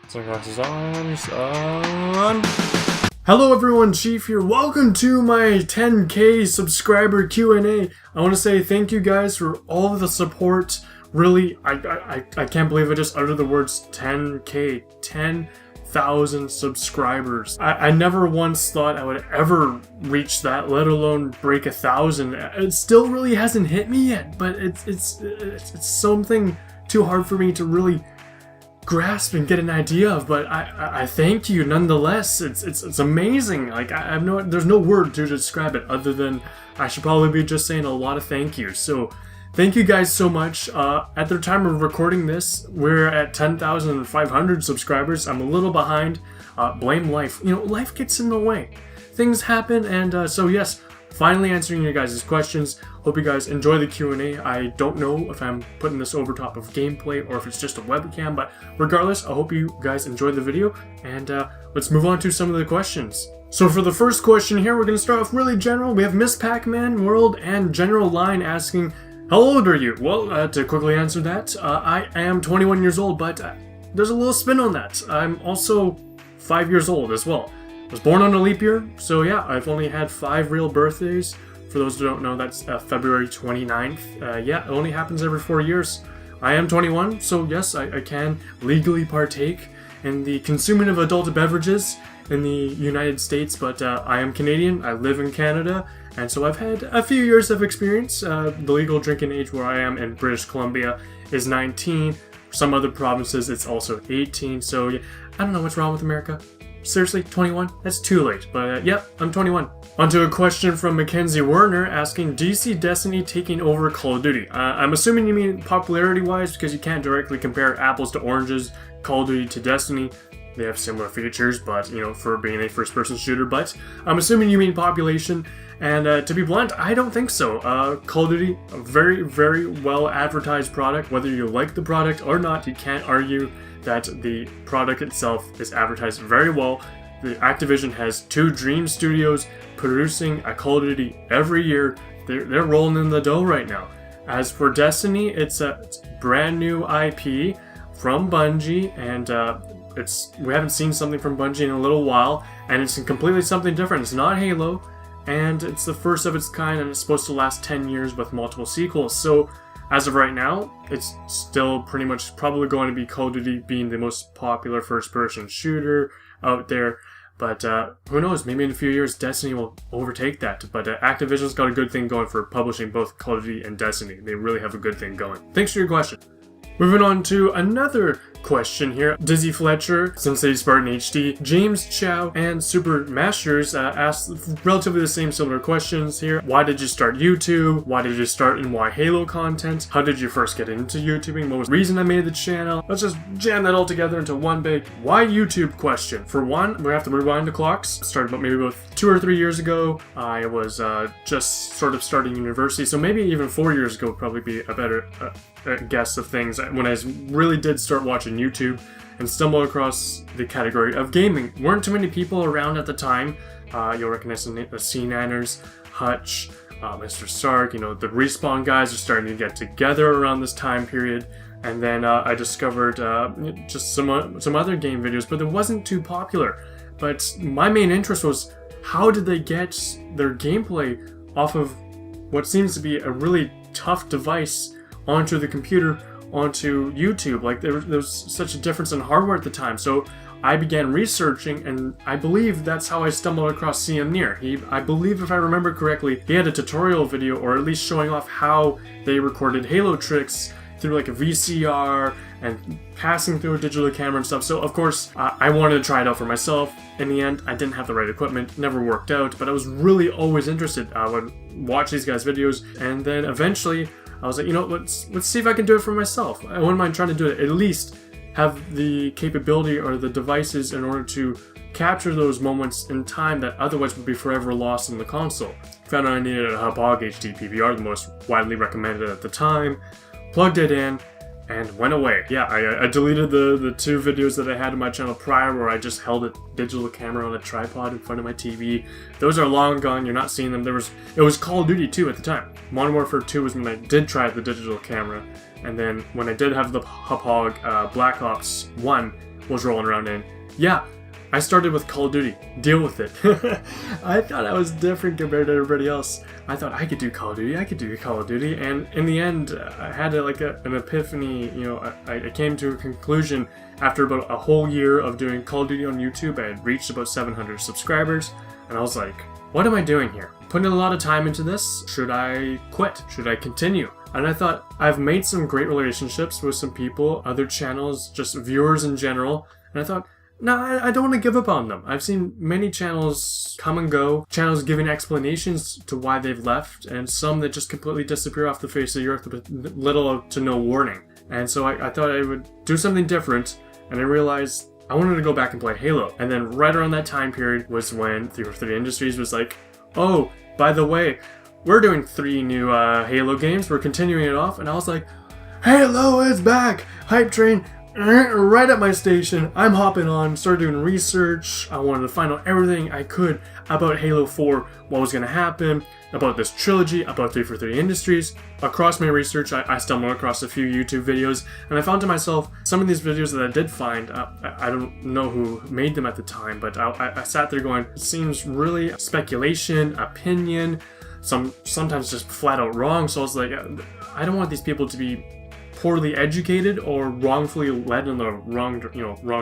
Sunglasses on. Hello everyone, Chief here. Welcome to my 10K subscriber Q&A. I want to say thank you guys for all of the support. Really, I can't believe I just uttered the words 10K, 10,000 subscribers. I never once thought I would ever reach that, let alone break 1,000. It still really hasn't hit me yet, but it's something too hard for me to really grasp and get an idea of, but I thank you nonetheless. It's amazing. Like there's no word to describe it other than I should probably be just saying a lot of thank yous. So thank you guys so much. At the time of recording this, we're at 10,500 subscribers. I'm a little behind. Blame life. You know, life gets in the way. Things happen, and so yes, finally answering your guys' questions. Hope you guys enjoy the Q&A. I don't know if I'm putting this over top of gameplay or if it's just a webcam, but regardless, I hope you guys enjoy the video, and let's move on to some of the questions. So for the first question here, we're going to start off really general. We have Miss Pac-Man World and General Line asking, how old are you? Well, to quickly answer that, I am 21 years old, but there's a little spin on that. I'm also 5 years old as well. I was born on a leap year, so yeah, I've only had 5 real birthdays. For those who don't know, that's February 29th. Yeah, it only happens every 4 years. I am 21, so yes, I can legally partake in the consuming of adult beverages in the United States, but I am Canadian, I live in Canada, and so I've had a few years of experience. The legal drinking age where I am in British Columbia is 19. Some other provinces, it's also 18, so yeah, I don't know what's wrong with America. Seriously, 21? That's too late, but yep, I'm 21. Onto a question from Mackenzie Werner asking, do you see Destiny taking over Call of Duty? I'm assuming you mean popularity-wise, because you can't directly compare apples to oranges, Call of Duty to Destiny. They have similar features, but, you know, for being a first-person shooter, but I'm assuming you mean population, and to be blunt, I don't think so. Call of Duty, a very, very well-advertised product. Whether you like the product or not, you can't argue that the product itself is advertised very well. The Activision has 2 Dream Studios producing a Call of Duty every year. They're rolling in the dough right now. As for Destiny, it's a brand new IP from Bungie, and we haven't seen something from Bungie in a little while, and it's completely something different. It's not Halo, and it's the first of its kind, and it's supposed to last 10 years with multiple sequels. So as of right now, it's still pretty much probably going to be Call of Duty being the most popular first-person shooter out there. But who knows, maybe in a few years Destiny will overtake that. But Activision's got a good thing going for publishing both Call of Duty and Destiny. They really have a good thing going. Thanks for your question. Moving on to another question here. Dizzy Fletcher, Sensei Spartan HD, James Chow, and Super Masters asked relatively the same similar questions here. Why did you start YouTube? Why did you start and why Halo content? How did you first get into YouTubing? What was the reason I made the channel? Let's just jam that all together into one big why YouTube question. For one, we have to rewind the clocks. It started about 2 or 3 years ago. I was just sort of starting university, so maybe even 4 years ago would probably be a better guess of things when I really did start watching YouTube and stumble across the category of gaming. Weren't too many people around at the time. You'll recognize the C9ers, Hutch, Mr. Stark, you know, the Respawn guys are starting to get together around this time period. And then I discovered just some other game videos, but it wasn't too popular. But my main interest was, how did they get their gameplay off of what seems to be a really tough device onto the computer, onto YouTube? Like there was such a difference in hardware at the time. So I began researching, and I believe that's how I stumbled across CM Near. I believe, if I remember correctly, he had a tutorial video, or at least showing off how they recorded Halo tricks through like a VCR and passing through a digital camera and stuff. So of course I wanted to try it out for myself. In the end, I didn't have the right equipment, never worked out, but I was really always interested. I would watch these guys' videos, and then eventually I was like, you know, let's see if I can do it for myself. I wouldn't mind trying to do it, at least have the capability or the devices in order to capture those moments in time that otherwise would be forever lost in the console. Found out I needed a Hauppauge HD PVR, the most widely recommended at the time, plugged it in, and went away. Yeah, I deleted the 2 videos that I had on my channel prior where I just held a digital camera on a tripod in front of my TV. Those are long gone, you're not seeing them. It was Call of Duty 2 at the time. Modern Warfare 2 was when I did try the digital camera, and then when I did have the Hauppauge Black Ops 1, was rolling around in. Yeah, I started with Call of Duty. Deal with it. I thought I was different compared to everybody else. I thought I could do Call of Duty, and in the end, I had an epiphany. I came to a conclusion after about a whole year of doing Call of Duty on YouTube. I had reached about 700 subscribers, and I was like, what am I doing here? Putting a lot of time into this. Should I quit? Should I continue? And I thought, I've made some great relationships with some people, other channels, just viewers in general, and I thought, no, I don't want to give up on them. I've seen many channels come and go, channels giving explanations to why they've left, and some that just completely disappear off the face of the earth with little to no warning. And so I thought I would do something different, and I realized I wanted to go back and play Halo. And then right around that time period was when 343 Industries was like, oh, by the way, we're doing 3 new Halo games, we're continuing it off, and I was like, Halo is back! Hype train! Right at my station, I'm hopping on, started doing research. I wanted to find out everything I could about Halo 4, what was going to happen, about this trilogy, about 343 Industries. Across my research, I stumbled across a few YouTube videos, and I found to myself, some of these videos that I did find, I don't know who made them at the time, but I sat there going, it seems really speculation, opinion, sometimes just flat out wrong, so I was like, I don't want these people to be poorly educated or wrongfully led in the wrong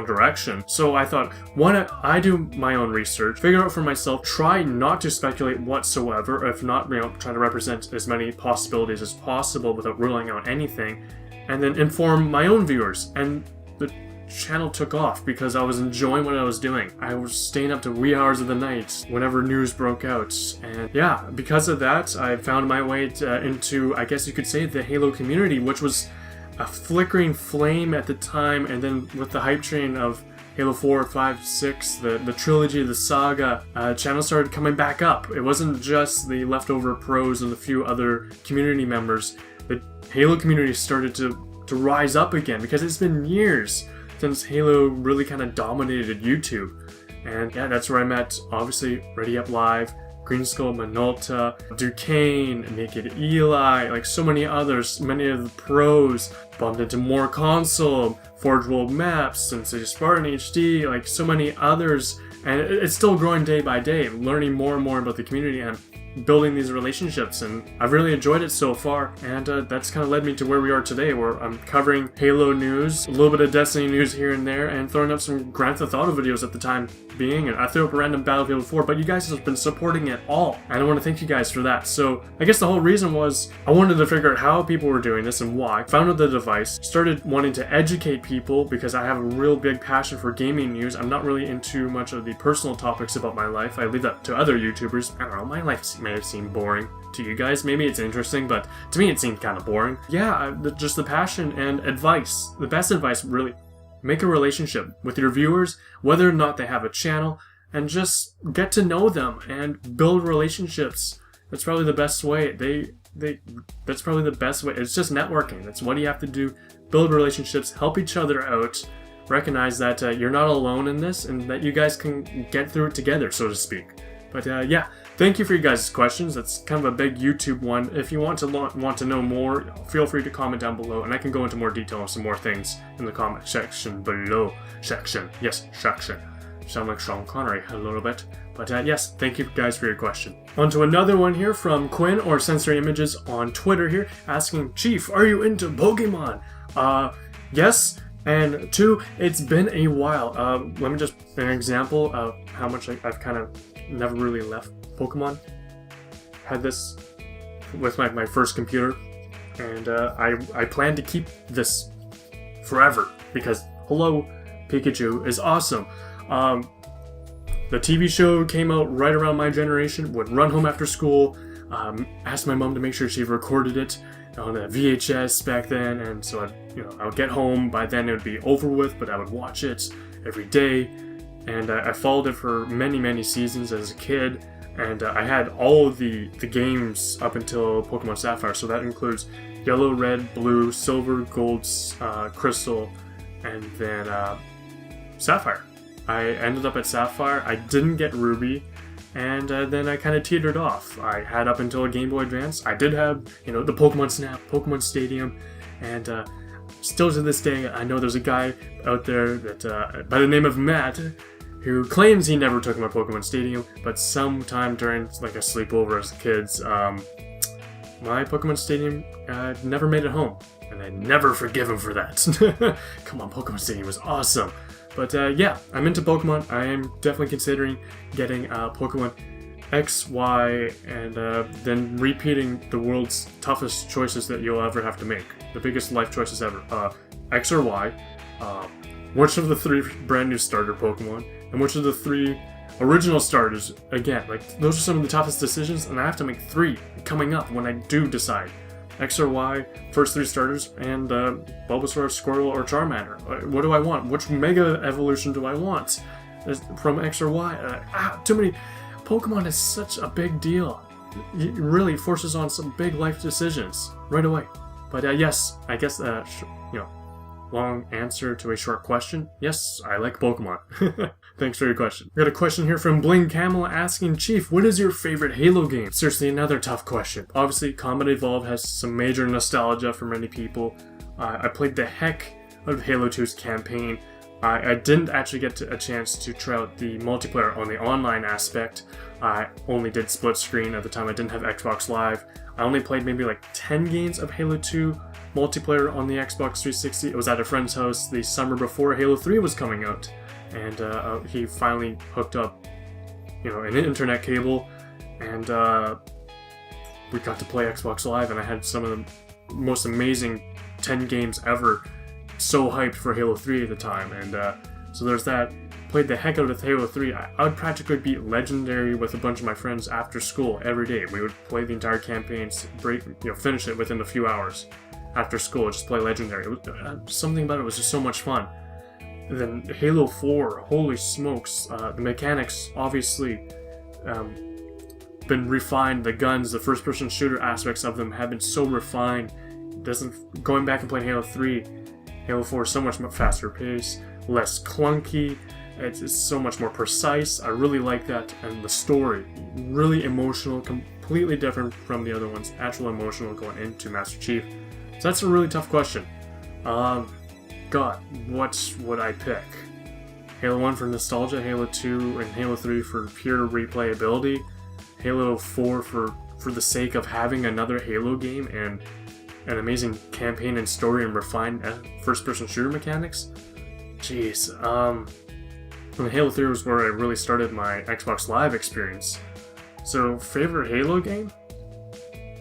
direction. So I thought, why not I do my own research, figure out for myself, try not to speculate whatsoever, if not, try to represent as many possibilities as possible without ruling out anything, and then inform my own viewers. And the channel took off because I was enjoying what I was doing. I was staying up to wee hours of the night whenever news broke out, and yeah, because of that, I found my way into, I guess you could say, the Halo community, which was a flickering flame at the time, and then with the hype train of Halo 4, 5, 6, the trilogy, the saga, channel started coming back up. It wasn't just the leftover pros and a few other community members. The Halo community started to rise up again, because it's been years since Halo really kind of dominated YouTube. And yeah, that's where I met, obviously, Ready Up Live, Green Skull, Minolta, Duquesne, Naked Eli, like so many others, many of the pros, bumped into more console, Forge World Maps, Sensei Spartan HD, like so many others, and it's still growing day by day, learning more and more about the community and building these relationships, and I've really enjoyed it so far, and that's kind of led me to where we are today, where I'm covering Halo news, a little bit of Destiny news here and there, and throwing up some Grand Theft Auto videos at the time being, and I threw up a random Battlefield 4, but you guys have been supporting it all, and I want to thank you guys for that. So I guess the whole reason was I wanted to figure out how people were doing this and why. Found out the device, started wanting to educate people because I have a real big passion for gaming news. I'm not really into much of the personal topics about my life. I leave that to other YouTubers. I don't know, my life may have seemed boring to you guys. Maybe it's interesting, but to me it seemed kind of boring. Yeah, just the passion and advice. The best advice, really. Make a relationship with your viewers, whether or not they have a channel, and just get to know them and build relationships. That's probably the best way. That's probably the best way. It's just networking. That's what you have to do. Build relationships, help each other out, recognize that you're not alone in this, and that you guys can get through it together, so to speak. But yeah, thank you for you guys' questions. That's kind of a big YouTube one. If you want to know more, feel free to comment down below, and I can go into more detail on some more things in the comment section below. Section. Sound like Sean Connery a little bit. But yes, thank you guys for your question. On to another one here from Quinn, or Sensory Images on Twitter here, asking, Chief, are you into Pokemon? Yes. And 2, it's been a while. Let me just an example of how much I've kind of never really left Pokemon. Had this with my first computer, and I plan to keep this forever because Hello Pikachu is awesome. The TV show came out right around my generation. Would run home after school, ask my mom to make sure she recorded it on a VHS back then, and so I would get home. By then it would be over with, but I would watch it every day, and I followed it for many seasons as a kid, and I had all of the games up until Pokemon Sapphire, so that includes Yellow, Red, Blue, Silver, Gold, Crystal, and then Sapphire. I ended up at Sapphire. I didn't get Ruby, and then I kind of teetered off. I had up until a Game Boy Advance. I did have, the Pokemon Snap, Pokemon Stadium, and still to this day, I know there's a guy out there that by the name of Matt who claims he never took my Pokemon Stadium, but sometime during like a sleepover as kids, my Pokemon Stadium never made it home, and I never forgive him for that. Come on, Pokemon Stadium was awesome. But yeah, I'm into Pokemon. I am definitely considering getting Pokemon X, Y, and then repeating the world's toughest choices that you'll ever have to make. The biggest life choices ever. X or Y. Which of the 3 brand new starter Pokemon, and which of the 3 original starters, again, like, those are some of the toughest decisions, and I have to make 3 coming up when I do decide. X or Y, first 3 starters, and Bulbasaur, Squirtle, or Charmander. What do I want? Which Mega Evolution do I want from X or Y? Too many. Pokemon is such a big deal. It really forces on some big life decisions right away. But yes, I guess, long answer to a short question. Yes, I like Pokemon. Thanks for your question. We got a question here from Bling Camel asking, Chief, what is your favorite Halo game? Seriously, another tough question. Obviously, Combat Evolved has some major nostalgia for many people. I played the heck out of Halo 2's campaign. I didn't actually get a chance to try out the multiplayer on the online aspect. I only did split screen at the time. I didn't have Xbox Live. I only played maybe like 10 games of Halo 2 multiplayer on the Xbox 360. It was at a friend's house the summer before Halo 3 was coming out, and he finally hooked up, an internet cable, and we got to play Xbox Live, and I had some of the most amazing 10 games ever. So hyped for Halo 3 at the time, and so there's that. Played the heck out of Halo 3. I would practically beat Legendary with a bunch of my friends after school every day. We would play the entire campaign, finish it within a few hours. After school, just play Legendary. Something about it was just so much fun. And then Halo 4, holy smokes, the mechanics obviously been refined. The guns, the first-person shooter aspects of them have been so refined. Going back and playing Halo 3, Halo 4 is so much faster pace, less clunky. It's so much more precise. I really like that, and the story, really emotional, completely different from the other ones. Actual emotional going into Master Chief. So that's a really tough question. God, what would I pick? Halo 1 for nostalgia, Halo 2 and Halo 3 for pure replayability, Halo 4 for the sake of having another Halo game and an amazing campaign and story and refined first-person shooter mechanics. Jeez, and Halo 3 was where I really started my Xbox Live experience. So, favorite Halo game?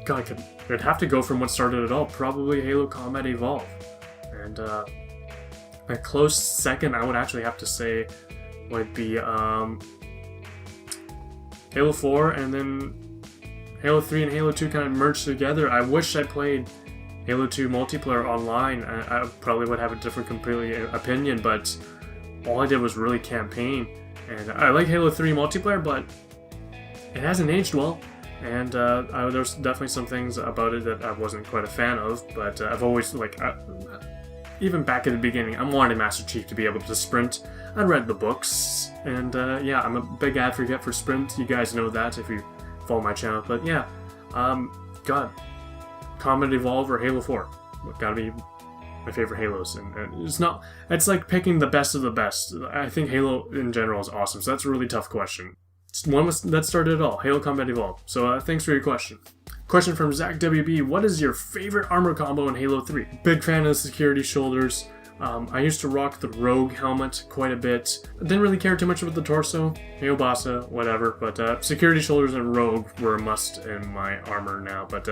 God, I'd have to go from what started it all, probably Halo Combat Evolved. And a close second, I would actually have to say, would be Halo 4, and then Halo 3 and Halo 2 kind of merged together. I wish I played Halo 2 multiplayer online. I probably would have a different completely opinion, but all I did was really campaign. And I like Halo 3 multiplayer, but it hasn't aged well. And there's definitely some things about it that I wasn't quite a fan of, but I've always, even back at the beginning, I wanted Master Chief to be able to sprint. I read the books, and yeah, I'm a big advocate for sprint. You guys know that if you follow my channel, but yeah, God, Combat Evolve or Halo 4, gotta be my favorite Halos, and it's like picking the best of the best. I think Halo in general is awesome, so that's a really tough question. One that started it all, Halo Combat Evolve. So thanks for your question. Question from Zach WB, what is your favorite armor combo in Halo 3? Big fan of the security shoulders. I used to rock the Rogue helmet quite a bit. I didn't really care too much about the torso, Neobasa, whatever, but security shoulders and Rogue were a must in my armor now, but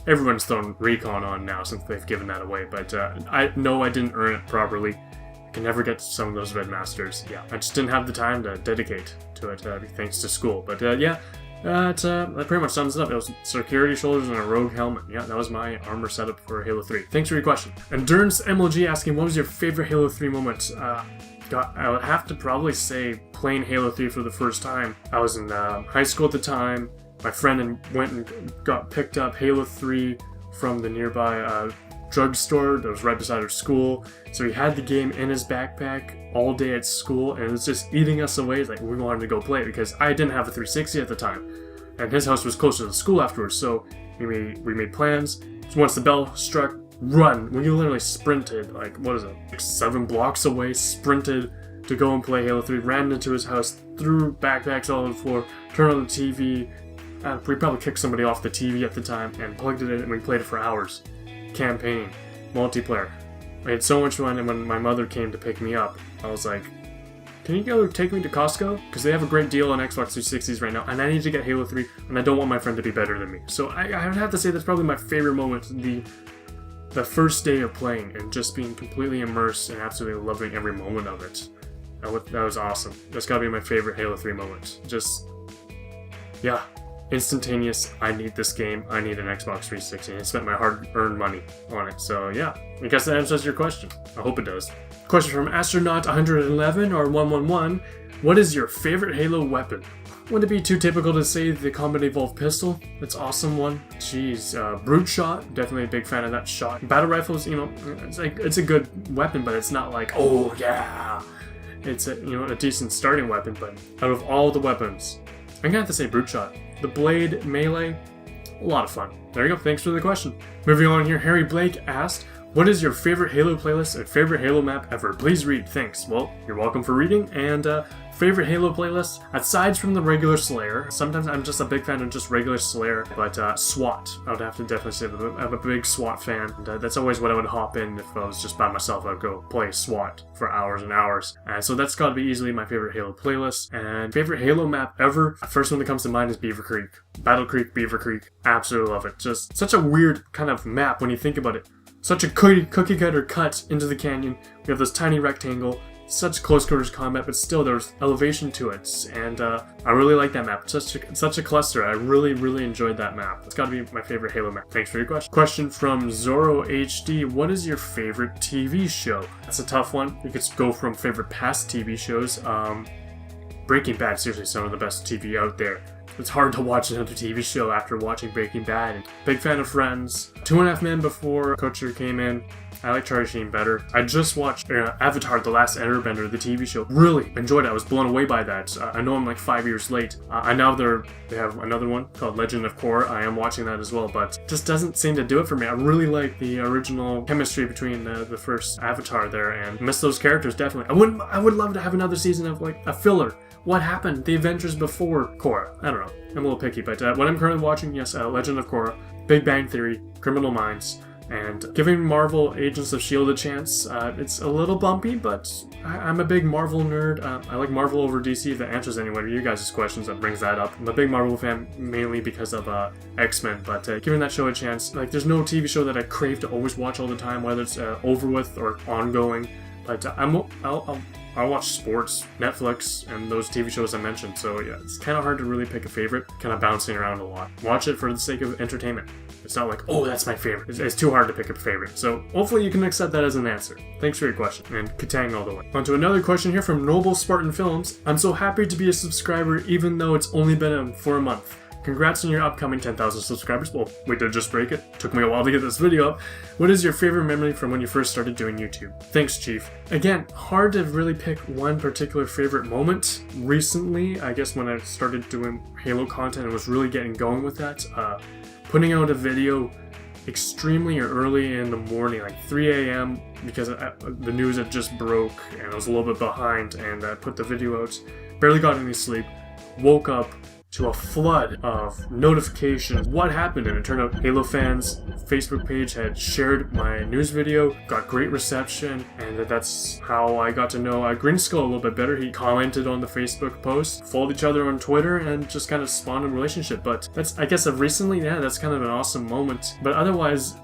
everyone's thrown Recon on now since they've given that away, but I know I didn't earn it properly. I can never get to some of those Red Masters. Yeah, I just didn't have the time to dedicate to it thanks to school, but yeah. That pretty much sums it up. It was security shoulders and a Rogue helmet. Yeah, that was my armor setup for Halo 3. Thanks for your question. Endurance MLG asking, what was your favorite Halo 3 moment? I would have to probably say playing Halo 3 for the first time. I was in high school at the time. My friend went and got picked up Halo 3 from the nearby drugstore that was right beside our school. So he had the game in his backpack all day at school, and it was just eating us away. Like, we wanted to go play it because I didn't have a 360 at the time, and his house was closer to the school afterwards. So we made plans. So once the bell struck, run. We literally sprinted, like, what is it, like 7 blocks away, sprinted to go and play Halo 3, ran into his house, threw backpacks all over the floor, turned on the TV. We probably kicked somebody off the TV at the time and plugged it in, and we played it for hours. Campaign, multiplayer. We had so much fun, and when my mother came to pick me up, I was like, can you go take me to Costco? Because they have a great deal on Xbox 360s right now, and I need to get Halo 3, and I don't want my friend to be better than me. So I would have to say that's probably my favorite moment, the first day of playing, and just being completely immersed and absolutely loving every moment of it. That was awesome. That's gotta be my favorite Halo 3 moment. Just, yeah. Instantaneous, I need this game, I need an Xbox 360, and I spent my hard-earned money on it. So yeah, I guess that answers your question. I hope it does. Question from Astronaut 111 or 111. What is your favorite Halo weapon? Wouldn't it be too typical to say the Combat Evolved pistol? It's an awesome one. Jeez, Brute Shot, definitely a big fan of that shot. Battle rifles, it's a good weapon, but it's not like, oh yeah. It's a decent starting weapon, but out of all the weapons, I'm gonna have to say Brute Shot. The Blade Melee, a lot of fun. There you go, thanks for the question. Moving on here, Harry Blake asked, what is your favorite Halo playlist and favorite Halo map ever? Please read, thanks. Well, you're welcome for reading, and favorite Halo playlist, aside from the regular Slayer, sometimes I'm just a big fan of just regular Slayer, but SWAT, I would have to definitely say that I'm a big SWAT fan, and that's always what I would hop in if I was just by myself. I'd go play SWAT for hours and hours, and so that's gotta be easily my favorite Halo playlist. And favorite Halo map ever, the first one that comes to mind is Beaver Creek. Battle Creek, Beaver Creek, absolutely love it. Just such a weird kind of map when you think about it. Such a cookie cutter cut into the canyon. We have this tiny rectangle, such close quarters combat, but still there's elevation to it, and I really like that map. Such a cluster. I really enjoyed that map. It's got to be my favorite Halo map. Thanks for your question. Question from Zoro HD. What is your favorite TV show? That's a tough one. You could go from favorite past TV shows. Breaking Bad, seriously, some of the best TV out there. It's hard to watch another TV show after watching Breaking Bad. Big fan of Friends. 2.5 Men before Kutcher came in. I like Charlie Sheen better. I just watched Avatar: The Last Airbender, the TV show. Really enjoyed it. I was blown away by that. I know I'm like 5 years late. I know they have another one called Legend of Korra. I am watching that as well, but just doesn't seem to do it for me. I really like the original chemistry between the first Avatar there, and miss those characters definitely. I would love to have another season of like a filler. What happened? The adventures before Korra. I don't know. I'm a little picky, but what I'm currently watching, yes, Legend of Korra, Big Bang Theory, Criminal Minds, and giving Marvel Agents of S.H.I.E.L.D. a chance. It's a little bumpy, but I'm a big Marvel nerd. I like Marvel over DC. If that answers any one of you guys' questions, that brings that up. I'm a big Marvel fan, mainly because of X-Men, but giving that show a chance. Like, there's no TV show that I crave to always watch all the time, whether it's over with or ongoing. But I'll watch sports, Netflix, and those TV shows I mentioned. So yeah, it's kind of hard to really pick a favorite. Kind of bouncing around a lot. Watch it for the sake of entertainment. It's not like, oh, that's my favorite. It's too hard to pick a favorite. So hopefully you can accept that as an answer. Thanks for your question, and Katang all the way. On to another question here from Noble Spartan Films. I'm so happy to be a subscriber even though it's only been for a month. Congrats on your upcoming 10,000 subscribers. Well, we did just break it. Took me a while to get this video up. What is your favorite memory from when you first started doing YouTube? Thanks, Chief. Again, hard to really pick one particular favorite moment. Recently, I guess when I started doing Halo content and was really getting going with that, putting out a video extremely early in the morning, like 3 a.m. because the news had just broke and I was a little bit behind, and I put the video out, barely got any sleep, woke up to a flood of notifications. What happened? And it turned out Halo fans' Facebook page had shared my news video, got great reception, and that's how I got to know Green Skull a little bit better. He commented on the Facebook post, followed each other on Twitter, and just kind of spawned a relationship. But that's, I guess, recently, yeah, that's kind of an awesome moment. But otherwise,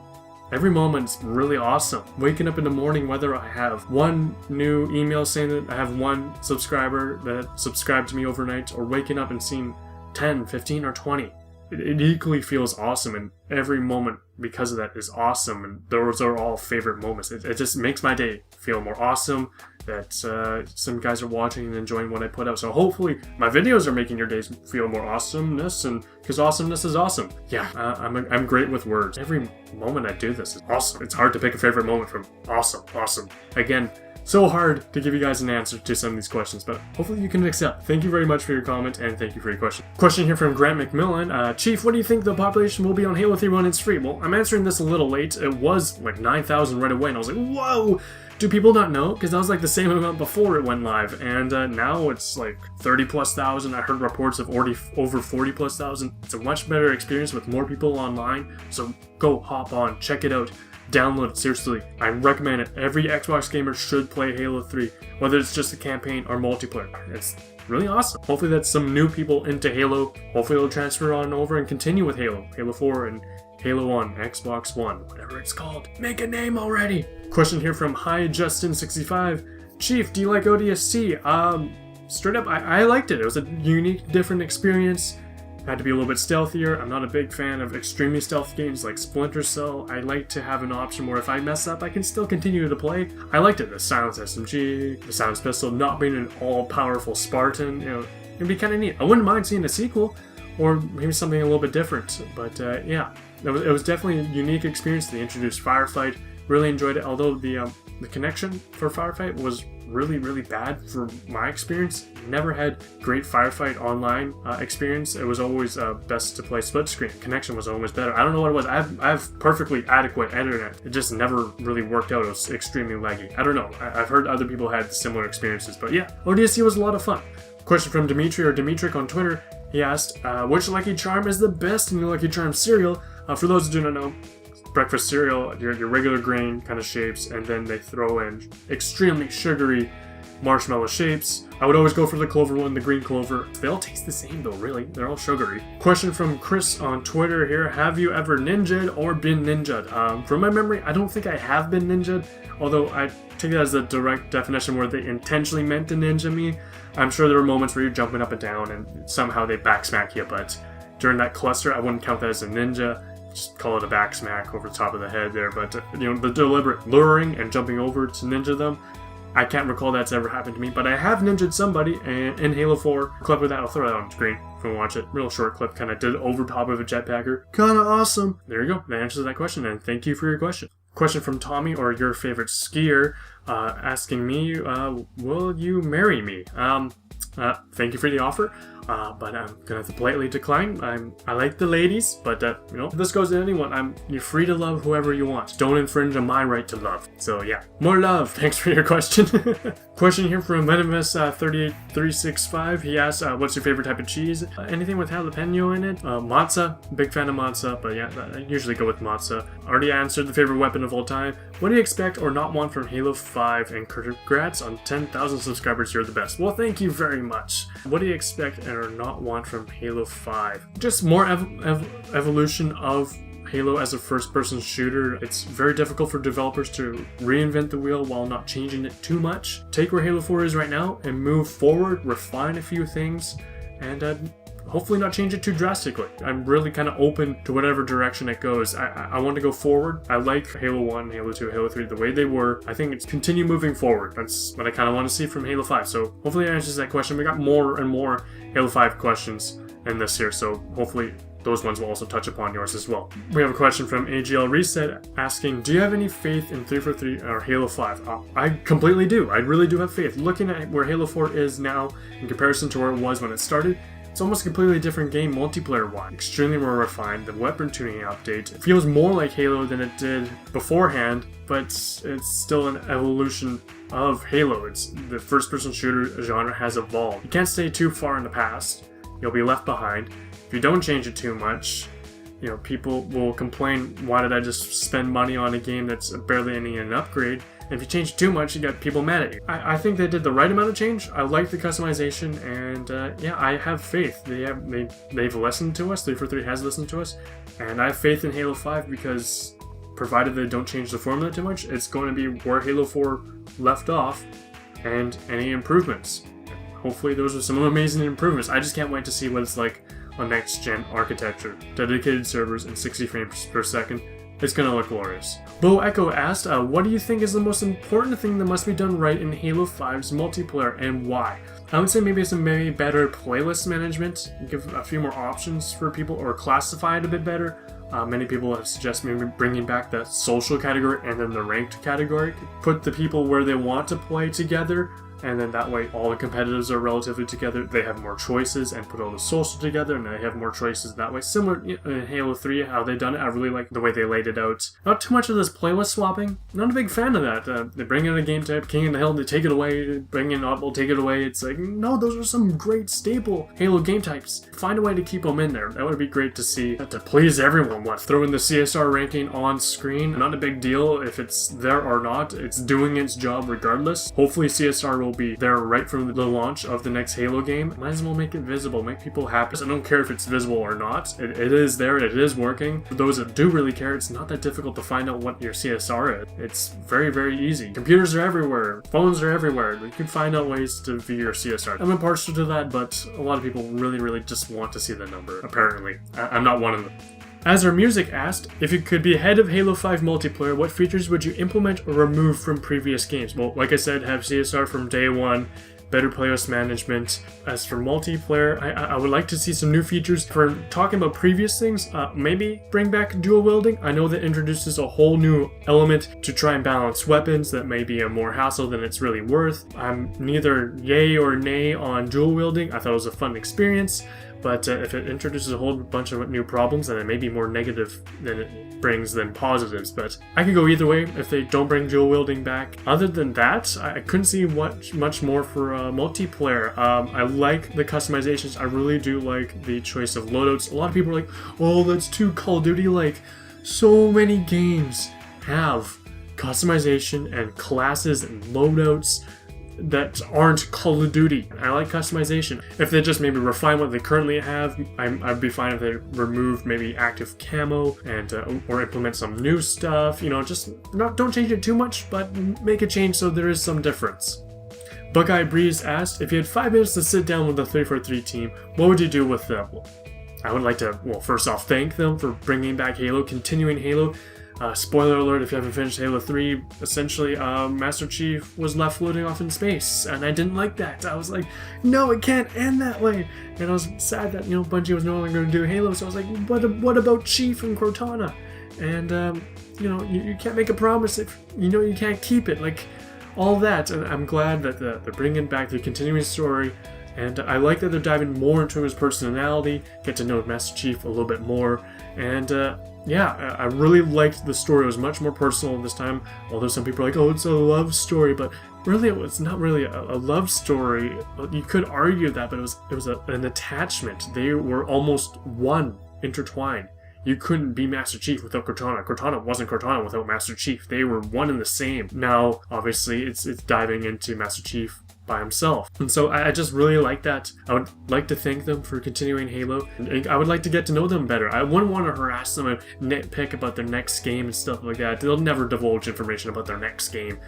every moment's really awesome. Waking up in the morning, whether I have one new email saying that I have one subscriber that subscribed to me overnight, or waking up and seeing 10, 15, or 20. It equally feels awesome, and every moment because of that is awesome, and those are all favorite moments. It just makes my day feel more awesome that some guys are watching and enjoying what I put out. So hopefully my videos are making your days feel more awesomeness, and because awesomeness is awesome. Yeah, I'm great with words. Every moment I do this is awesome. It's hard to pick a favorite moment from awesome. Again, so hard to give you guys an answer to some of these questions, but hopefully you can accept. Thank you very much for your comment, and thank you for your question. Question here from Grant McMillan. Chief, what do you think the population will be on Halo 3 when it's free? Well, I'm answering this a little late. It was like 9,000 right away, and I was like, whoa! Do people not know? Because that was like the same amount before it went live, and now it's like 30+ thousand. I heard reports of over 40+ thousand. It's a much better experience with more people online, so go hop on, check it out, download it, seriously. I recommend it. Every Xbox gamer should play Halo 3, whether it's just a campaign or multiplayer. It's really awesome. Hopefully that's some new people into Halo. Hopefully it'll transfer on over and continue with Halo 4, and Halo on Xbox One, whatever it's called. Make a name already! Question here from Hi Justin65. Chief, do you like ODST? Straight up, I liked it. It was a unique, different experience. Had to be a little bit stealthier. I'm not a big fan of extremely stealth games like Splinter Cell. I like to have an option where if I mess up, I can still continue to play. I liked it. The silenced SMG, the silenced pistol, not being an all-powerful Spartan. You know, it'd be kind of neat. I wouldn't mind seeing a sequel, or maybe something a little bit different. But yeah, it was definitely a unique experience. They introduced Firefight. Really enjoyed it. Although the connection for Firefight was really bad for my experience. Never had great Firefight online experience. It was always best to play split screen. Connection was always better. I don't know what it was. I have perfectly adequate internet. It just never really worked out. It was extremely laggy. I don't know. I've heard other people had similar experiences, but yeah, ODST was a lot of fun. Question from Dimitri or Dimitric on Twitter. He asked, which Lucky Charm is the best in the Lucky Charm cereal? For those who do not know, breakfast cereal, your regular grain kind of shapes, and then they throw in extremely sugary marshmallow shapes. I would always go for the clover one, the green clover. They all taste the same though, really. They're all sugary. Question from Chris on Twitter here. Have you ever ninja'd or been ninja'd? From my memory, I don't think I have been ninja'd, although I take it as the direct definition where they intentionally meant to ninja me. I'm sure there were moments where you're jumping up and down and somehow they backsmack you, but during that cluster, I wouldn't count that as a ninja. Just call it a back smack over the top of the head there, but you know, the deliberate luring and jumping over to ninja them, I can't recall that's ever happened to me, but I have ninja'd somebody in Halo 4. Clip of that, I'll throw that on screen if you want to watch it. Real short clip, kind of did over top of a jetpacker. Kind of awesome. There you go, that answers that question, and thank you for your question. Question from Tommy, or your favorite skier, asking me, will you marry me? Thank you for the offer, but I'm gonna have to politely decline. I like the ladies, but you know, if this goes to anyone, you're free to love whoever you want. Don't infringe on my right to love. So yeah, more love. Thanks for your question. Question here from Venomous 38365. He asks, what's your favorite type of cheese? Anything with jalapeno in it? Mozza. Big fan of mozza, but yeah, I usually go with mozza. Already answered the favorite weapon of all time. What do you expect or not want from Halo 5? And congrats on 10,000 subscribers. You're the best. Well, thank you very much. What do you expect or not want from Halo 5? Just more evolution of Halo as a first-person shooter. It's very difficult for developers to reinvent the wheel while not changing it too much. Take where Halo 4 is right now and move forward, refine a few things, and hopefully not change it too drastically. I'm really kind of open to whatever direction it goes. I want to go forward. I like Halo 1, Halo 2, Halo 3, the way they were. I think it's continue moving forward. That's what I kind of want to see from Halo 5. So hopefully that answers that question. We got more and more Halo 5 questions in this year, so hopefully those ones will also touch upon yours as well. We have a question from AGL Reset asking, do you have any faith in 343 or Halo 5? I completely do. I really do have faith. Looking at where Halo 4 is now in comparison to where it was when it started, it's almost a completely different game multiplayer-wise. Extremely more refined. The weapon tuning update, it feels more like Halo than it did beforehand, but it's still an evolution of Halo. It's the first-person shooter genre has evolved. You can't stay too far in the past. You'll be left behind. If you don't change it too much, you know, people will complain, why did I just spend money on a game that's barely any an upgrade? And if you change too much, you got people mad at you. I think they did the right amount of change. I like the customization, and yeah, I have faith. They've listened to us. 343 has listened to us, and I have faith in Halo 5 because, provided they don't change the formula too much, it's going to be where Halo 4 left off, and any improvements. Hopefully, those are some amazing improvements. I just can't wait to see what it's like on next-gen architecture, dedicated servers, and 60 frames per second. It's gonna look glorious. Bo Echo asked, what do you think is the most important thing that must be done right in Halo 5's multiplayer, and why? I would say maybe some better playlist management, give a few more options for people, or classify it a bit better. Many people have suggested maybe bringing back the social category and then the ranked category. Put the people where they want to play together, and then that way all the competitives are relatively together. They have more choices, and put all the social together, and they have more choices that way. Similar in Halo 3, how they done it. I really like the way they laid it out. Not too much of this playlist swapping. Not a big fan of that. They bring in a game type, King of the Hill, they take it away. Bring in Oddball, take it away. It's like, no, those are some great staple Halo game types. Find a way to keep them in there. That would be great to see. To please everyone, throw in the CSR ranking on screen. Not a big deal if it's there or not. It's doing its job regardless. Hopefully CSR will be there right from the launch of the next Halo game. Might as well make it visible, make people happy. I don't care if it's visible or not. It is there, it is working. For those that do really care, it's not that difficult to find out what your CSR is. It's very, very easy. Computers are everywhere, phones are everywhere. You can find out ways to view your CSR. I'm impartial to that, but a lot of people really, really just want to see the number, apparently. I'm not one of them. As our music asked, if you could be ahead of Halo 5 multiplayer, what features would you implement or remove from previous games? Well, like I said, have CSR from day one, better playlist management. As for multiplayer, I would like to see some new features. For talking about previous things, maybe bring back dual wielding. I know that introduces a whole new element to try and balance weapons that may be a more hassle than it's really worth. I'm neither yay or nay on dual wielding. I thought it was a fun experience. But if it introduces a whole bunch of new problems, then it may be more negative than it brings than positives. But I could go either way if they don't bring dual wielding back. Other than that, I couldn't see much more for multiplayer. I like the customizations. I really do like the choice of loadouts. A lot of people are like, oh, that's too Call of Duty-like. So many games have customization and classes and loadouts that aren't Call of Duty. I like customization. If they just maybe refine what they currently have, I'd be fine if they remove maybe active camo and or implement some new stuff. You know, just don't change it too much, but make a change so there is some difference. Buckeye Breeze asked, if you had 5 minutes to sit down with the 343 team, what would you do with them? I would like to, well, first off, thank them for bringing back Halo, continuing Halo. Spoiler alert, if you haven't finished Halo 3, essentially Master Chief was left floating off in space, and I didn't like that. I was like, no, it can't end that way. And I was sad that, Bungie was no longer going to do Halo, so I was like, what about Chief and Cortana? And, you can't make a promise if you can't keep it, like, all that. And I'm glad that they're bringing back the continuing story, and I like that they're diving more into his personality, get to know Master Chief a little bit more, and, yeah, I really liked the story. It was much more personal this time, although some people are like, oh, it's a love story, but really it's not really a love story. You could argue that, but it was an attachment. They were almost one, intertwined. You couldn't be Master Chief without Cortana. Cortana wasn't Cortana without Master Chief. They were one and the same. Now, obviously, it's diving into Master Chief by himself. And so I just really like that. I would like to thank them for continuing Halo. I would like to get to know them better. I wouldn't want to harass them and nitpick about their next game and stuff like that. They'll never divulge information about their next game.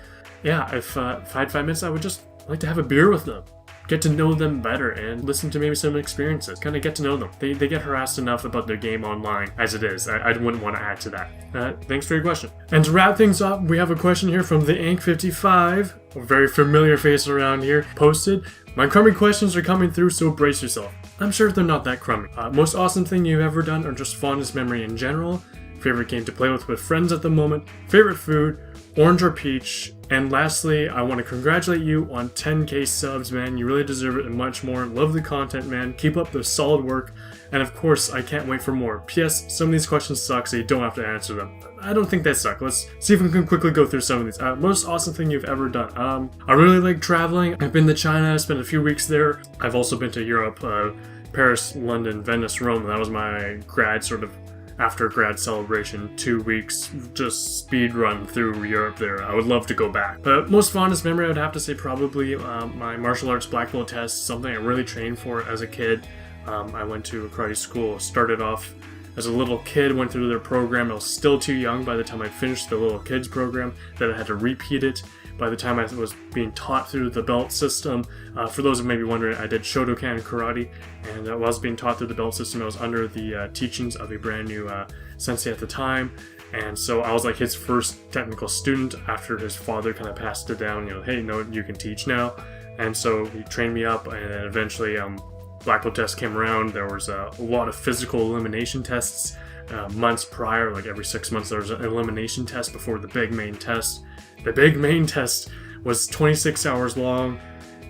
Yeah, if I had 5 minutes, I would just like to have a beer with them. Get to know them better and listen to maybe some experiences. Kind of get to know them. They get harassed enough about their game online as it is. I wouldn't want to add to that. Thanks for your question. And to wrap things up, we have a question here from the Ank55, a very familiar face around here, posted. My crummy questions are coming through, so brace yourself. I'm sure they're not that crummy. Most awesome thing you've ever done, or just fondest memory in general? Favorite game to play with friends at the moment? Favorite food? Orange or peach? And lastly, I want to congratulate you on 10k subs, man. You really deserve it and much more. Love the content, man. Keep up the solid work. And of course, I can't wait for more. P.S. Some of these questions suck, so you don't have to answer them. I don't think they suck. Let's see if we can quickly go through some of these. Most awesome thing you've ever done. I really like traveling. I've been to China, spent a few weeks there. I've also been to Europe, Paris, London, Venice, Rome. That was my after grad celebration, 2 weeks, just speed run through Europe there. I would love to go back. But most fondest memory, I would have to say probably my martial arts black belt test, something I really trained for as a kid. I went to a karate school, started off as a little kid, went through their program. I was still too young by the time I finished the little kids program that I had to repeat it. By the time I was being taught through the belt system, for those who may be wondering, I did Shotokan karate, and while I was being taught through the belt system, I was under the teachings of a brand new sensei at the time, and so I was like his first technical student after his father kind of passed it down, hey, no, you can teach now. And so he trained me up, and then eventually black belt test came around. There was a lot of physical elimination tests months prior. Like every 6 months there was an elimination test before the big main test. The big main test was 26 hours long.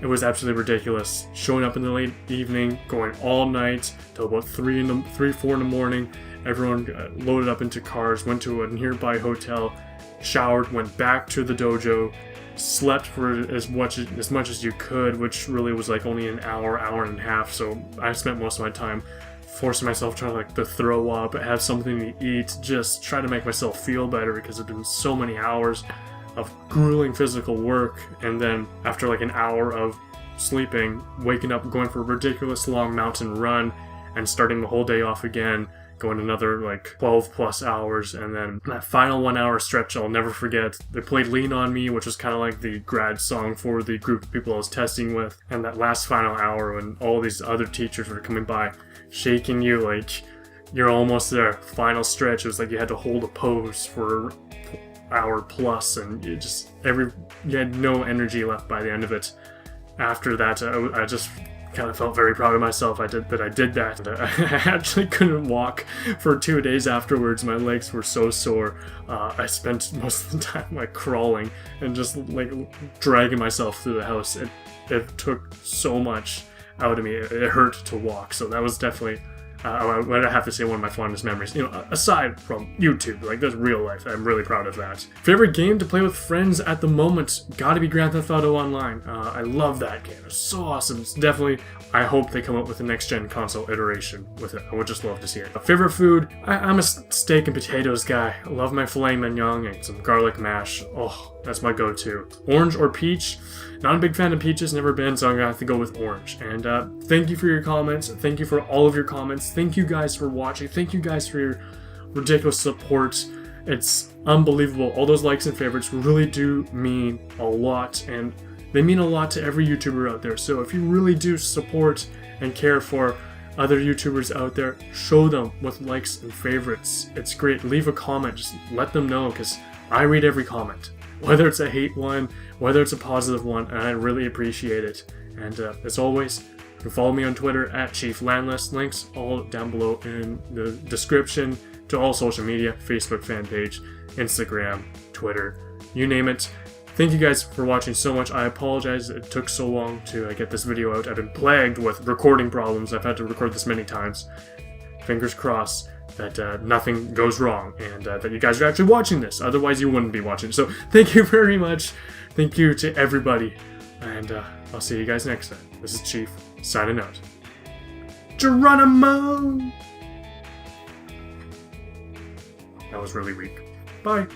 It was absolutely ridiculous. Showing up in the late evening, going all night till about 3, 4 in the morning. Everyone loaded up into cars, went to a nearby hotel, showered, went back to the dojo, slept for as much as you could, which really was like only an hour and a half. So I spent most of my time forcing myself trying to throw up, have something to eat, just try to make myself feel better because it'd been so many hours of grueling physical work. And then after like an hour of sleeping, waking up, going for a ridiculous long mountain run, and starting the whole day off again, going another like 12 plus hours. And then that final 1 hour stretch I'll never forget. They played Lean On Me, which was kind of like the grad song for the group of people I was testing with. And that last final hour when all these other teachers were coming by, shaking you like you're almost there. Final stretch, it was like you had to hold a pose for an hour plus, and you had no energy left by the end of it. After that, I just kind of felt very proud of myself. I did that. I actually couldn't walk for 2 days afterwards. My legs were so sore. I spent most of the time like crawling and just like dragging myself through the house. It took so much out of me. It hurt to walk. So that was definitely, I would have to say, one of my fondest memories. Aside from YouTube, like that's real life. I'm really proud of that. Favorite game to play with friends at the moment? Gotta be Grand Theft Auto Online. I love that game. It's so awesome. It's definitely, I hope they come up with a next-gen console iteration with it. I would just love to see it. Favorite food? I'm a steak and potatoes guy. I love my filet mignon and some garlic mash. Oh, that's my go-to. Orange or peach? Not a big fan of peaches, never been, so I'm gonna have to go with orange. And thank you for your comments. Thank you for all of your comments. Thank you guys for watching. Thank you guys for your ridiculous support. It's unbelievable. All those likes and favorites really do mean a lot, and they mean a lot to every YouTuber out there. So if you really do support and care for other YouTubers out there, show them with likes and favorites. It's great. Leave a comment. Just let them know, because I read every comment. Whether it's a hate one, whether it's a positive one, and I really appreciate it. And as always, you can follow me on Twitter at ChiefLandless. Links all down below in the description to all social media, Facebook fan page, Instagram, Twitter, you name it. Thank you guys for watching so much. I apologize it took so long to get this video out. I've been plagued with recording problems. I've had to record this many times. Fingers crossed that nothing goes wrong, and that you guys are actually watching this. Otherwise, you wouldn't be watching. So thank you very much. Thank you to everybody, and I'll see you guys next time. This is Chief, signing out. Geronimo! That was really weak. Bye.